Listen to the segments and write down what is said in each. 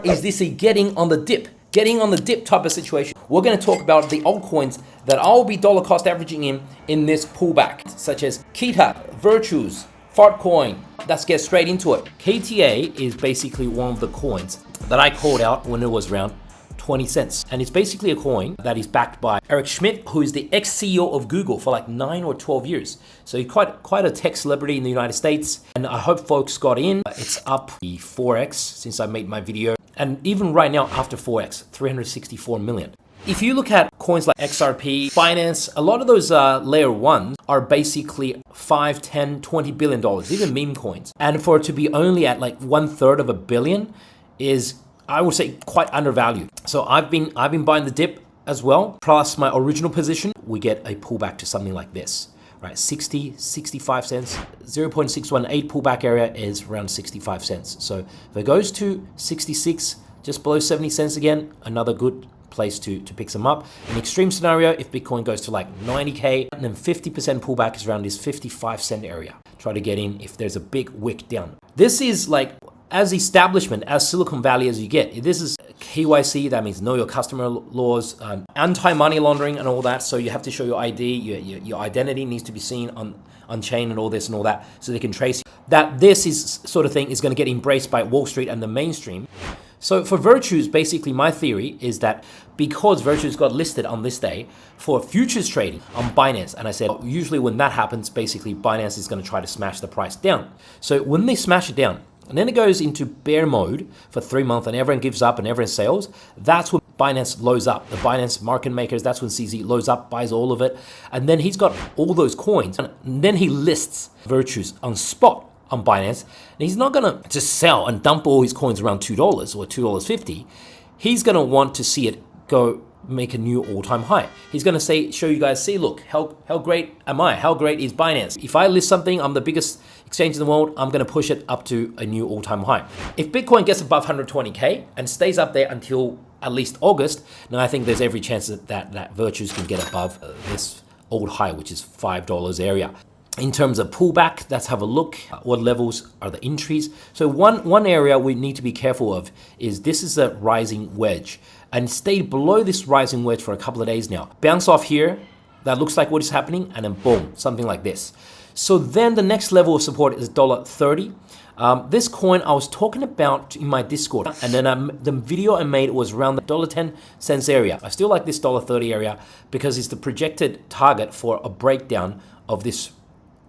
Is this a getting on the dip? Getting on the dip type of situation. We're going to talk about the altcoins that I'll be dollar cost averaging in this pullback, such as KEETA, Virtuals, Fartcoin. Let's get straight into it. KTA is basically one of the coins that I called out when it was around 20 cents. And it's basically a coin that is backed by Eric Schmidt, who is the ex-CEO of Google for like 9 or 12 years. So he's quite a tech celebrity in the United States. And I hope folks got in. It's up the 4x since I made my video. And even right now, after 4x, 364 million. If you look at coins like XRP, Binance, a lot of those layer ones are basically 5, 10, 20 billion dollars, even meme coins. And for it to be only at like 1/3 of a billion is, I would say, quite undervalued. So I've been buying the dip as well. Plus my original position, we get a pullback to something like this, right? 60, 65 cents, 0.618 pullback area is around 65 cents. So if it goes to 66, just below 70 cents again, another good place to pick some up. In extreme scenario, if Bitcoin goes to like 90K, and then 50% pullback is around this 55 cent area. Try to get in if there's a big wick down. This is like as establishment, as Silicon Valley as you get. This is KYC, that means know your customer laws, anti-money laundering and all that. So you have to show your ID, your identity needs to be seen on chain and all this and all that, so they can trace you. That this is sort of thing is going to get embraced by Wall Street and the mainstream. So for Virtues, basically my theory is that because Virtues got listed on this day for futures trading on Binance, and I said usually when that happens, basically Binance is going to try to smash the price down. So when they smash it down, and then it goes into bear mode for 3 months and everyone gives up and everyone sells, that's when Binance loads up. The Binance market makers, that's when CZ loads up, buys all of it. And then he's got all those coins. And then he lists Virtues on spot on Binance. And he's not gonna just sell and dump all his coins around $2 or $2.50. He's gonna want to see it go make a new all-time high. He's gonna show you guys, see, look, how great am I? How great is Binance? If I list something, I'm the biggest exchange in the world, I'm gonna push it up to a new all-time high. If Bitcoin gets above 120K and stays up there until at least August, now I think there's every chance that Virtues can get above this old high, which is $5 area. In terms of pullback, let's have a look. What levels are the entries? So one area we need to be careful of is this is a rising wedge and stayed below this rising wedge for a couple of days now. Bounce off here, that looks like what is happening, and then boom, something like this. So then the next level of support is $1.30. This coin I was talking about in my Discord, and then the video I made was around the $1.10 area. I still like this $1.30 area because it's the projected target for a breakdown of this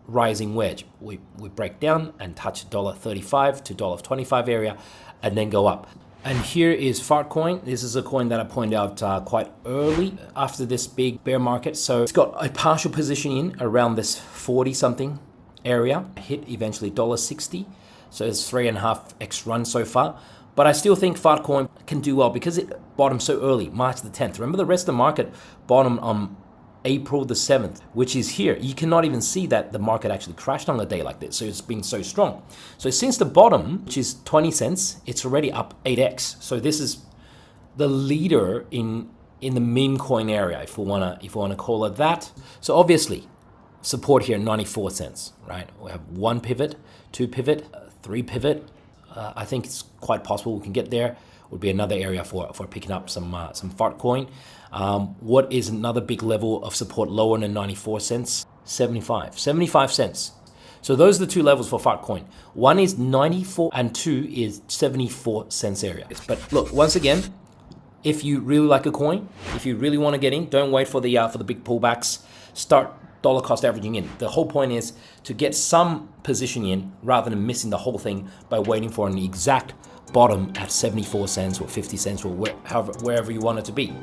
rising wedge. We break down and touch $1.35 to $1.25 area and then go up. And here is Fartcoin. This is a coin that I pointed out quite early after this big bear market. So it's got a partial position in around this 40 something area. Hit eventually $1.60. So it's 3.5x run so far. But I still think Fartcoin can do well because it bottomed so early, March the 10th. Remember the rest of the market bottomed on April the 7th, which is here. You cannot even see that the market actually crashed on a day like this. So it's been so strong. So since the bottom, which is 20 cents, it's already up 8x. So this is the leader in the meme coin area, if we wanna call it that. So obviously, support here 94 cents, right? We have 1 pivot, 2 pivot, 3 pivot. I think it's quite possible we can get there. Would be another area for picking up some Fartcoin. What is another big level of support lower than 94 cents? 75 cents. So those are the two levels for Fartcoin. One is 94 and 2 is 74 cents area. But look, once again, if you really like a coin, if you really want to get in, don't wait for the big pullbacks. Start dollar cost averaging in. The whole point is to get some position in rather than missing the whole thing by waiting for an exact bottom at 74 cents or 50 cents or wherever you want it to be.